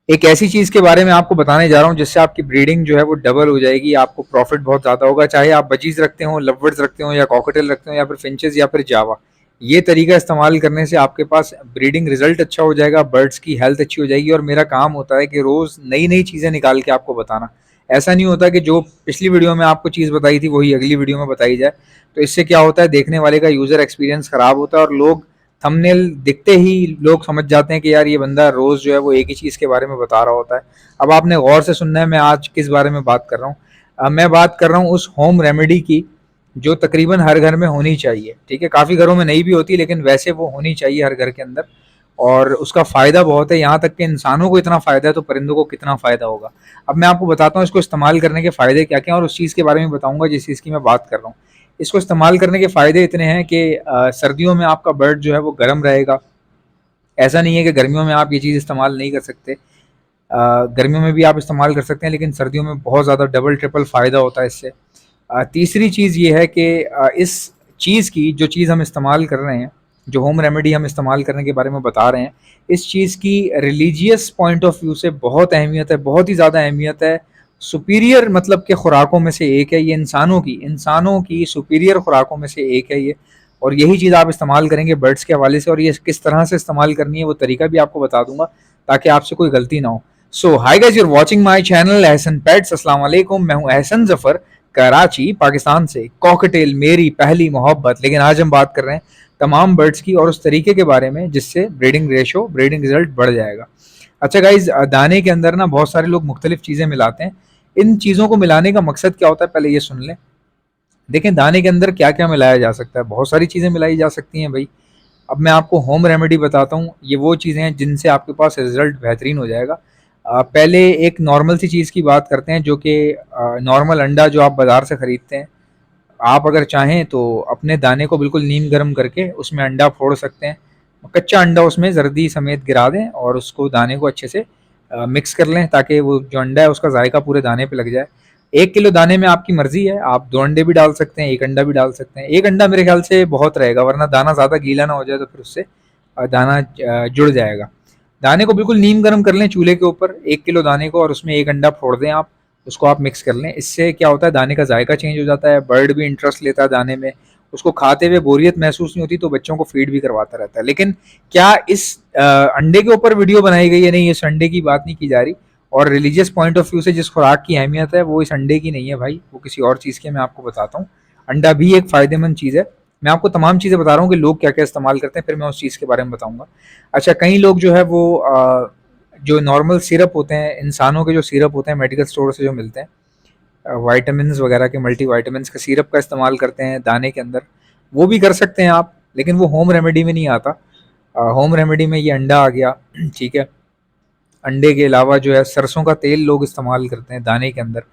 एक ऐसी चीज़ के बारे में आपको बताने जा रहा हूँ जिससे आपकी ब्रीडिंग जो है वो डबल हो जाएगी, आपको प्रॉफिट बहुत ज़्यादा होगा। चाहे आप बजीज रखते हो, लवबर्ड्स रखते हो, या कॉकटेल रखते हो, या फिर फिंचेस, या फिर जावा। ये तरीका इस्तेमाल करने से आपके पास ब्रीडिंग रिजल्ट अच्छा हो जाएगा, बर्ड्स की हेल्थ अच्छी हो जाएगी। और मेरा काम होता है कि रोज़ नई नई चीज़ें निकाल के आपको बताना। ऐसा नहीं होता कि जो पिछली वीडियो में आपको चीज़ बताई थी वही अगली वीडियो में बताई जाए। तो इससे क्या होता है, देखने वाले का यूज़र एक्सपीरियंस ख़राब होता है और लोग थंबनेल दिखते ही लोग समझ जाते हैं कि यार ये बंदा रोज जो है वो एक ही चीज के बारे में बता रहा होता है। अब आपने गौर से सुनना है मैं आज किस बारे में बात कर रहा हूँ। मैं बात कर रहा हूँ उस होम रेमेडी की जो तकरीबन हर घर में होनी चाहिए। ठीक है, काफ़ी घरों में नहीं भी होती, लेकिन वैसे वो होनी चाहिए हर घर के अंदर। और उसका फ़ायदा बहुत है, यहाँ तक कि इंसानों को इतना फ़ायदा है तो परिंदों को कितना फ़ायदा होगा। अब मैं आपको बताता हूँ इसको इस्तेमाल करने के फ़ायदे क्या क्या हैं, और उस चीज़ के बारे में बताऊँगा जिस चीज़ की मैं बात कर रहा हूँ। इसको इस्तेमाल करने के फ़ायदे इतने हैं कि सर्दियों में आपका बर्ड जो है वो गर्म रहेगा। ऐसा नहीं है कि गर्मियों में आप ये चीज़ इस्तेमाल नहीं कर सकते। गर्मियों में भी आप इस्तेमाल कर सकते हैं, लेकिन सर्दियों में बहुत ज़्यादा डबल ट्रिपल फ़ायदा होता है इससे। तीसरी चीज़ ये है कि इस चीज़ की जो चीज़ हम इस्तेमाल कर रहे हैं, जो होम रेमेडी हम इस्तेमाल करने के बारे में बता रहे हैं, इस चीज़ की रिलीजियस पॉइंट ऑफ व्यू से बहुत अहमियत है, बहुत ही ज़्यादा अहमियत है। सुपीरियर मतलब के खुराकों में से एक है ये, इंसानों की सुपीरियर खुराकों में से एक है ये। और यही चीज़ आप इस्तेमाल करेंगे बर्ड्स के हवाले से, और ये किस तरह से इस्तेमाल करनी है वो तरीका भी आपको बता दूंगा ताकि आपसे कोई गलती ना हो। So hi guys, you're watching my channel Ehsan pets. अस्सलाम वालेकुम, मैं हूं एहसन जफर, कराची पाकिस्तान से। कॉकटेल मेरी पहली मोहब्बत। लेकिन आज हम बात कर रहे हैं तमाम बर्ड्स की और उस तरीके के बारे में जिससे ब्रीडिंग रेशो, ब्रीडिंग रिजल्ट बढ़ जाएगा। अच्छा गाइज, दाने के अंदर ना बहुत सारे लोग मुख्तलिफ चीज़ें मिलाते हैं। इन चीज़ों को मिलाने का मकसद क्या होता है पहले ये सुन लें। देखें दाने के अंदर क्या क्या मिलाया जा सकता है, बहुत सारी चीज़ें मिलाई जा सकती हैं भाई। अब मैं आपको होम रेमेडी बताता हूँ, ये वो चीज़ें हैं जिनसे आपके पास रिजल्ट बेहतरीन हो जाएगा। पहले एक नॉर्मल सी चीज़ की बात करते हैं, जो कि नॉर्मल अंडा जो आप बाज़ार से ख़रीदते हैं। आप अगर चाहें तो अपने दाने को बिल्कुल नीम गर्म करके उसमें अंडा फोड़ सकते हैं। कच्चा अंडा उसमें जर्दी समेत गिरा दें और उसको दाने को अच्छे से मिक्स कर लें, ताकि वो जो अंडा है उसका जायका पूरे दाने पे लग जाए। 1 किलो दाने में आपकी मर्जी है, आप 2 अंडे भी डाल सकते हैं, 1 अंडा भी डाल सकते हैं। 1 अंडा मेरे ख्याल से बहुत रहेगा, वरना दाना ज़्यादा गीला ना हो जाए तो फिर उससे दाना जुड़ जाएगा। दाने को बिल्कुल नीम गर्म कर लें चूल्हे के ऊपर, 1 किलो दाने को, और उसमें 1 अंडा फोड़ दें आप। उसको आप मिक्स कर लें। इससे क्या होता है, दाने का जायका चेंज हो जाता है, बर्ड भी इंटरेस्ट लेता है दाने में, उसको खाते हुए बोरियत महसूस नहीं होती, तो बच्चों को फीड भी करवाता रहता है। लेकिन क्या इस अंडे के ऊपर वीडियो बनाई गई है? नहीं, इस अंडे की बात नहीं की जा रही। और रिलीजियस पॉइंट ऑफ व्यू से जिस खुराक की अहमियत है वो इस अंडे की नहीं है भाई, वो किसी और चीज़ की है। मैं आपको बताता हूँ। अंडा भी एक फ़ायदेमंद चीज़ है। मैं आपको तमाम चीज़ें बता रहा हूँ कि लोग क्या क्या इस्तेमाल करते हैं, फिर मैं उस चीज़ के बारे में बताऊँगा। अच्छा, कई लोग जो है वो जो नॉर्मल सिरप होते हैं, इंसानों के जो सिरप होते हैं मेडिकल स्टोर से जो मिलते हैं, वाइटामिन वगैरह के, मल्टी वाइटामिन का सिरप का इस्तेमाल करते हैं दाने के अंदर। वो भी कर सकते हैं आप, लेकिन वो होम रेमेडी में नहीं आता। होम रेमेडी में ये अंडा आ गया। ठीक है। अंडे के अलावा जो है सरसों का तेल लोग इस्तेमाल करते हैं दाने के अंदर।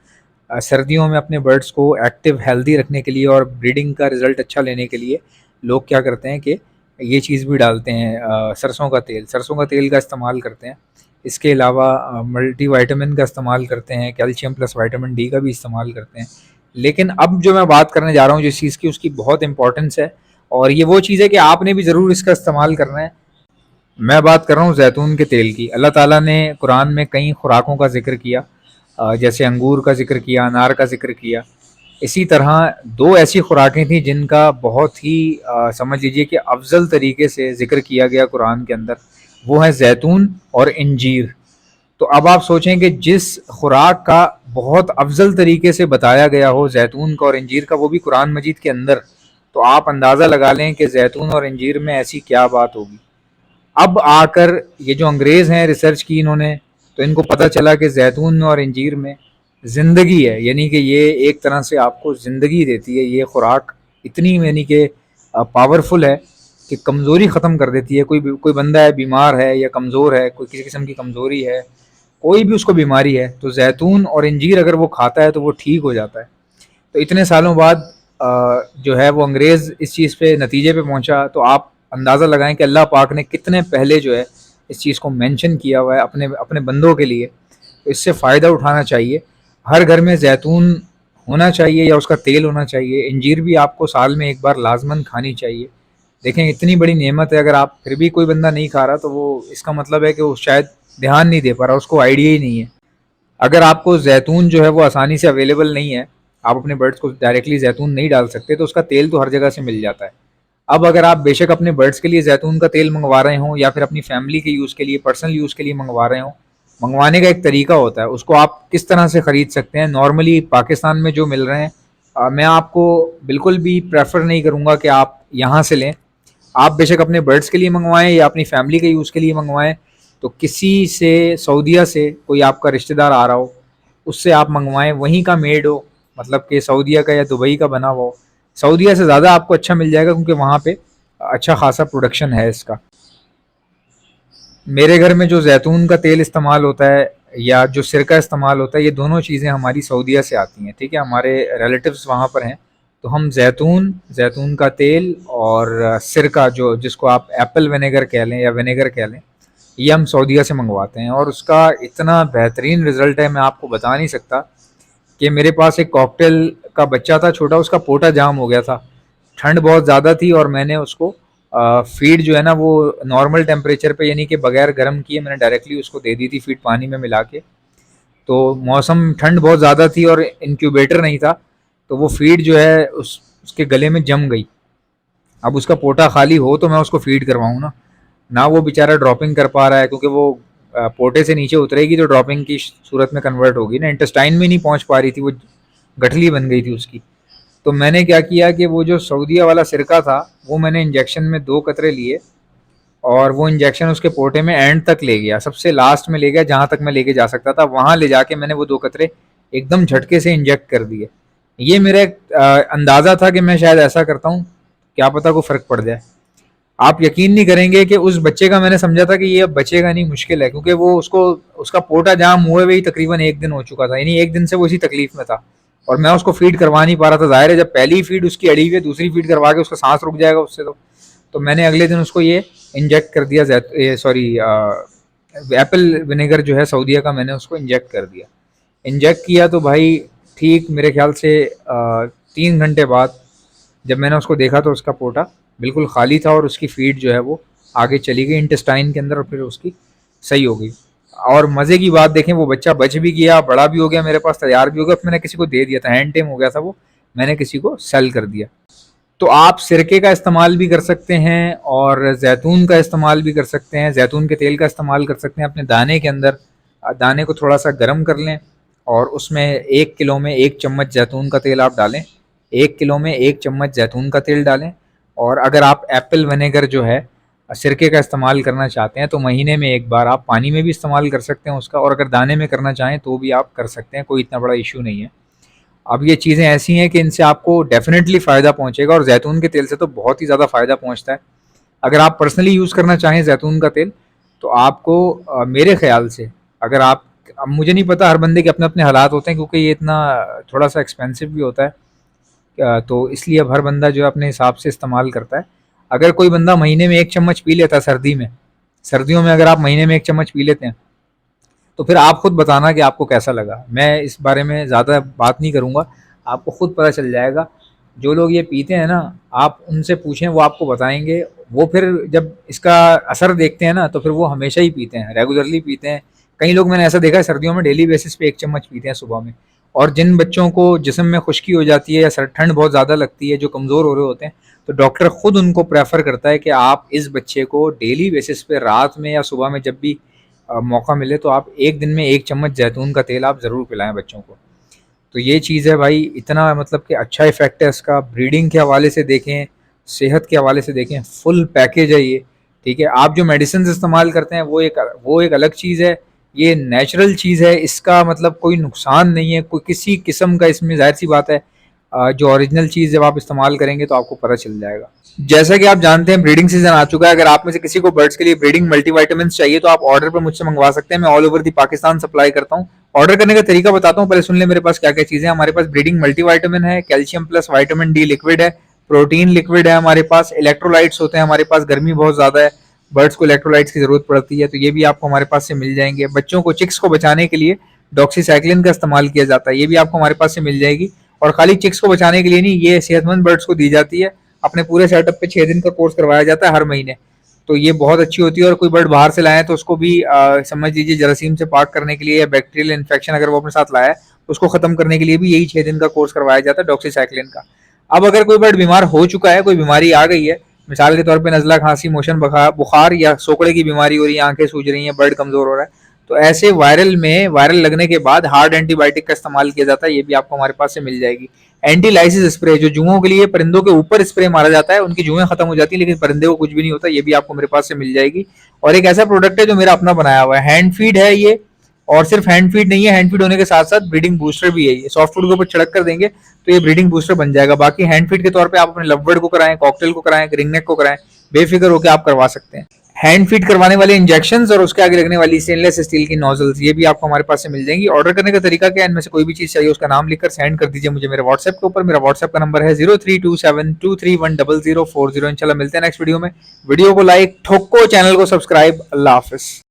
सर्दियों में अपने बर्ड्स को एक्टिव हेल्दी रखने के लिए और ब्रीडिंग का रिजल्ट अच्छा लेने के लिए लोग क्या करते हैं कि ये चीज़ भी डालते हैं, सरसों का तेल का इस्तेमाल करते हैं। इसके अलावा मल्टी वाइटामिन का इस्तेमाल करते हैं, कैल्शियम प्लस विटामिन डी का भी इस्तेमाल करते हैं। लेकिन अब जो मैं बात करने जा रहा हूँ जिस चीज़ की, उसकी बहुत इंपॉर्टेंस है, और ये वो चीज़ है कि आपने भी ज़रूर इसका इस्तेमाल करना है। मैं बात कर रहा हूँ जैतून के तेल की। अल्लाह ताला ने कुरान में कई खुराकों का जिक्र किया, जैसे अंगूर का जिक्र किया, अनार का जिक्र किया। इसी तरह दो ऐसी खुराकें थी जिनका बहुत ही समझ लीजिए कि अफजल तरीके से जिक्र किया गया कुरान के अंदर, वो है जैतून और इंजीर। तो अब आप सोचें कि जिस खुराक का बहुत अफजल तरीके से बताया गया हो, जैतून का और इंजीर का, वो भी कुरान मजीद के अंदर, तो आप अंदाज़ा लगा लें कि जैतून और इंजीर में ऐसी क्या बात होगी। अब आकर ये जो अंग्रेज़ हैं, रिसर्च की इन्होंने, तो इनको पता चला कि जैतून और इंजीर में ज़िंदगी है, यानी कि ये एक तरह से आपको ज़िंदगी देती है। ये खुराक इतनी यानी कि पावरफुल है कि कमज़ोरी ख़त्म कर देती है। कोई बंदा है बीमार है या कमज़ोर है, कोई किसी किस्म की कमज़ोरी है, कोई भी उसको बीमारी है, तो जैतून और इंजीर अगर वो खाता है तो वो ठीक हो जाता है। तो इतने सालों बाद जो है वो अंग्रेज़ इस चीज़ पे नतीजे पे पहुंचा। तो आप अंदाज़ा लगाएं कि अल्लाह पाक ने कितने पहले जो है इस चीज़ को मेंशन किया हुआ है अपने अपने बंदों के लिए। तो इससे फ़ायदा उठाना चाहिए। हर घर में जैतून होना चाहिए या उसका तेल होना चाहिए। इंजीर भी आपको साल में एक बार लाजमन खानी चाहिए। देखें, इतनी बड़ी नेमत है, अगर आप फिर भी कोई बंदा नहीं खा रहा तो वो इसका मतलब है कि वो शायद ध्यान नहीं दे पा रहा, उसको आइडिया ही नहीं है। अगर आपको जैतून जो है वो आसानी से अवेलेबल नहीं है, आप अपने बर्ड्स को डायरेक्टली जैतून नहीं डाल सकते, तो उसका तेल तो हर जगह से मिल जाता है। अब अगर आप बेशक अपने बर्ड्स के लिए जैतून का तेल मंगवा रहे हो या फिर अपनी फैमिली के यूज़ के लिए, पर्सनल यूज़ के लिए मंगवा रहे हो, मंगवाने का एक तरीका होता है, उसको आप किस तरह से खरीद सकते हैं। नॉर्मली पाकिस्तान में जो मिल रहे हैं, मैं आपको बिल्कुल भी प्रेफर नहीं करूँगा कि आप यहाँ से लें। आप बेशक अपने बर्ड्स के लिए मंगवाएं या अपनी फैमिली के यूज़ के लिए मंगवाएं, तो किसी से, सऊदीया से कोई आपका रिश्तेदार आ रहा हो, उससे आप मंगवाएं, वहीं का मेड हो, मतलब कि सऊदीया का या दुबई का बना हुआ हो। सऊदीया से ज़्यादा आपको अच्छा मिल जाएगा, क्योंकि वहाँ पे अच्छा खासा प्रोडक्शन है इसका। मेरे घर में जो जैतून का तेल इस्तेमाल होता है या जो सिरका इस्तेमाल होता है, ये दोनों चीज़ें हमारी सऊदीया से आती हैं, ठीक है। हमारे रिलेटिव्स वहाँ पर हैं, तो हम जैतून, जैतून का तेल और सिरका, जो जिसको आप एप्पल विनेगर कह लें या विनेगर कह लें, ये हम सऊदीया से मंगवाते हैं। और उसका इतना बेहतरीन रिज़ल्ट है, मैं आपको बता नहीं सकता। कि मेरे पास एक कॉकटेल का बच्चा था छोटा, उसका पोटा जाम हो गया था, ठंड बहुत ज़्यादा थी, और मैंने उसको फीड जो है ना वो नॉर्मल टेम्परेचर पे, यानी कि बगैर गर्म किए मैंने डायरेक्टली उसको दे दी थी फीड पानी में मिला के। तो मौसम, ठंड बहुत ज़्यादा थी और इंक्यूबेटर नहीं था, तो वो फीड जो है उसके गले में जम गई। अब उसका पोटा खाली हो तो मैं उसको फीड करवाऊँ ना, ना वो बेचारा ड्रॉपिंग कर पा रहा है, क्योंकि वो पोटे से नीचे उतरेगी तो ड्रॉपिंग की सूरत में कन्वर्ट होगी ना, इंटेस्टाइन में नहीं पहुंच पा रही थी, वो गठली बन गई थी उसकी। तो मैंने क्या किया कि वो जो सऊदीया वाला सिरका था, वो मैंने इंजेक्शन में 2 कतरे लिए, और वो इंजेक्शन उसके पोटे में एंड तक ले गया, सबसे लास्ट में ले गया, जहाँ तक मैं लेके जा सकता था, वहाँ ले जाके मैंने वो 2 कतरे एकदम झटके से इंजेक्ट कर दिए। ये मेरा एक अंदाज़ा था कि मैं शायद ऐसा करता हूँ, क्या पता को फ़र्क पड़ जाए। आप यकीन नहीं करेंगे कि उस बच्चे का, मैंने समझा था कि ये अब बचेगा नहीं, मुश्किल है, क्योंकि वो उसको, उसका पोटा जाम हुए हुए ही तकरीबन 1 दिन हो चुका था, यानी 1 दिन से वो इसी तकलीफ में था, और मैं उसको फीड करवा नहीं पा रहा था। जाहिर है, जब पहली फीड उसकी अड़ी हुई है, दूसरी फीड करवा के उसका सांस रुक जाएगा उससे। तो मैंने अगले दिन उसको ये इंजेक्ट कर दिया, सॉरी एप्पल विनेगर जो है सऊदीया का, मैंने उसको इंजेक्ट कर दिया। इंजेक्ट किया तो भाई ठीक मेरे ख्याल से 3 घंटे बाद जब मैंने उसको देखा तो उसका पोटा बिल्कुल खाली था, और उसकी फीड जो है वो आगे चली गई इंटेस्टाइन के अंदर, और फिर उसकी सही हो गई। और मज़े की बात देखें, वो बच्चा बच भी गया, बड़ा भी हो गया, मेरे पास तैयार भी हो गया, मैंने किसी को दे दिया था, हैंड टेम हो गया था वो, मैंने किसी को सेल कर दिया। तो आप सिरके का इस्तेमाल भी कर सकते हैं और जैतून का इस्तेमाल भी कर सकते हैं, जैतून के तेल का इस्तेमाल कर सकते हैं अपने दाने के अंदर। दाने को थोड़ा सा गर्म कर लें, और उसमें 1 किलो में 1 चम्मच जैतून का तेल आप डालें, 1 किलो में 1 चम्मच जैतून का तेल डालें। और अगर आप एप्पल विनेगर जो है सिरके का इस्तेमाल करना चाहते हैं, तो महीने में 1 बार आप पानी में भी इस्तेमाल कर सकते हैं उसका, और अगर दाने में करना चाहें तो भी आप कर सकते हैं, कोई इतना बड़ा इशू नहीं है। अब ये चीज़ें ऐसी हैं कि इनसे आपको डेफिनेटली फ़ायदा पहुंचेगा, और जैतून के तेल से तो बहुत ही ज़्यादा फ़ायदा पहुंचता है। अगर आप पर्सनली यूज़ करना चाहें जैतून का तेल, तो आपको मेरे ख्याल से, अगर आप, अब मुझे नहीं पता, हर बंदे के अपने अपने हालात होते हैं, क्योंकि ये इतना थोड़ा सा एक्सपेंसिव भी होता है, तो इसलिए अब हर बंदा जो है अपने हिसाब से इस्तेमाल करता है। अगर कोई बंदा महीने में 1 चम्मच पी लेता है सर्दी में, सर्दियों में अगर आप महीने में 1 चम्मच पी लेते हैं, तो फिर आप खुद बताना कि आपको कैसा लगा। मैं इस बारे में ज़्यादा बात नहीं करूँगा, आपको खुद पता चल जाएगा। जो लोग ये पीते हैं ना, आप उनसे पूछें, वो आपको बताएंगे। वो फिर जब इसका असर देखते हैं ना, तो फिर वो हमेशा ही पीते हैं, रेगुलरली पीते हैं। कई लोग मैंने ऐसा देखा है सर्दियों में डेली बेसिस पे 1 चम्मच पीते हैं सुबह में। और जिन बच्चों को जिस्म में खुश्की हो जाती है या सर ठंड बहुत ज़्यादा लगती है, जो कमज़ोर हो रहे होते हैं, तो डॉक्टर खुद उनको प्रेफर करता है कि आप इस बच्चे को डेली बेसिस पे रात में या सुबह में जब भी मौका मिले, तो आप एक दिन में 1 चम्मच जैतून का तेल आप ज़रूर पिलाएं बच्चों को। तो ये चीज़ है भाई, इतना मतलब कि अच्छा इफ़ेक्ट है इसका। ब्रीडिंग के हवाले से देखें, सेहत के हवाले से देखें, फुल पैकेज है ये, ठीक है। आप जो मेडिसिन इस्तेमाल करते हैं वो एक अलग चीज़ है, ये नेचुरल चीज़ है, इसका मतलब कोई नुकसान नहीं है, कोई किसी किस्म का इसमें, ज़ाहिर सी बात है, जो ओरिजिनल चीज़ जब आप इस्तेमाल करेंगे तो आपको पता चल जाएगा। जैसा कि आप जानते हैं, ब्रीडिंग सीजन आ चुका है। अगर आप में से किसी को बर्ड्स के लिए ब्रीडिंग मल्टीविटामिन चाहिए, तो आप ऑर्डर पर मुझसे मंगवा सकते हैं। मैं all over the Pakistan supply करता हूँ। ऑर्डर करने का तरीका बताता हूँ, पहले सुन ले मेरे पास क्या क्या चीज़ें हैं। हमारे पास ब्रीडिंग मल्टीविटामिन है, calcium plus vitamin D liquid है, प्रोटीन लिक्विड है हमारे पास, इलेक्ट्रोलाइट्स होते हैं हमारे पास। गर्मी बहुत ज़्यादा है, बर्ड्स को इलेक्ट्रोलाइट्स की ज़रूरत पड़ती है, तो ये भी आपको हमारे पास से मिल जाएंगे। बच्चों को, चिक्स को बचाने के लिए डॉक्सीसाइक्लिन का इस्तेमाल किया जाता है, ये भी आपको हमारे पास से मिल जाएगी। और खाली चिक्स को बचाने के लिए नहीं, ये सेहतमंद बर्ड्स को दी जाती है। अपने पूरे सेटअप पे 6 दिन का कोर्स करवाया जाता है हर महीने। तो ये बहुत अच्छी होती है। और कोई बर्ड बाहर से लाए तो उसको भी समझ लीजिए जरासीम से पाक करने के लिए या बैक्टीरियल इन्फेक्शन अगर वो अपने साथ लाया है उसको खत्म करने के लिए भी यही 6 दिन का कोर्स करवाया जाता है डॉक्सीसाइक्लिन का। अब अगर कोई बर्ड बीमार हो चुका है, कोई बीमारी आ गई है, मिसाल के तौर पे नज़ला, खांसी, मोशन, बुखार या सोकड़े की बीमारी हो रही है, आंखें सूज रही हैं, बर्ड कमजोर हो रहा है, तो ऐसे वायरल लगने के बाद हार्ड एंटीबायोटिक का इस्तेमाल किया जाता है। ये भी आपको हमारे पास से मिल जाएगी। एंटीलाइसिस स्प्रे जो जुओं के लिए परिंदों के ऊपर स्प्रे मारा जाता है, उनकी जुएं खत्म हो जाती है लेकिन परिंदे को कुछ भी नहीं होता, ये भी आपको मेरे पास से मिल जाएगी। और एक ऐसा प्रोडक्ट है जो मेरा अपना बनाया हुआ है, हैंड फीड है ये। और सिर्फ हैंड फीड नहीं है, हैंड फीड होने के साथ साथ ब्रीडिंग बूस्टर भी है। ये सॉफ्ट फूड के ऊपर छिड़क कर देंगे तो ये ब्रीडिंग बूस्टर बन जाएगा। बाकी हैंड फीड के तौर पे आप अपने लवबर्ड को कराएं, कॉकटेल को कराएं, रिंगनेक को कराएं, बेफिक्र होकर आप करवा सकते हैं। हैंड फीड करवाने वाले इंजेक्शंस और उसके आगे लगने वाली स्टेनलेस स्टील की नोजल्स, ये भी आपको हमारे पास से मिल जाएंगी। ऑर्डर करने का तरीका क्या है, इनमें से कोई भी चीज चाहिए उसका नाम लिखकर सेंड कर दीजिए मुझे मेरे व्हाट्सएप के ऊपर। मेरा व्हाट्सएप का नंबर है 032723100040। इंशाल्लाह मिलते हैं नेक्स्ट वीडियो में। वीडियो को लाइक ठोको, चैनल को सब्सक्राइब। अल्लाह हाफिज।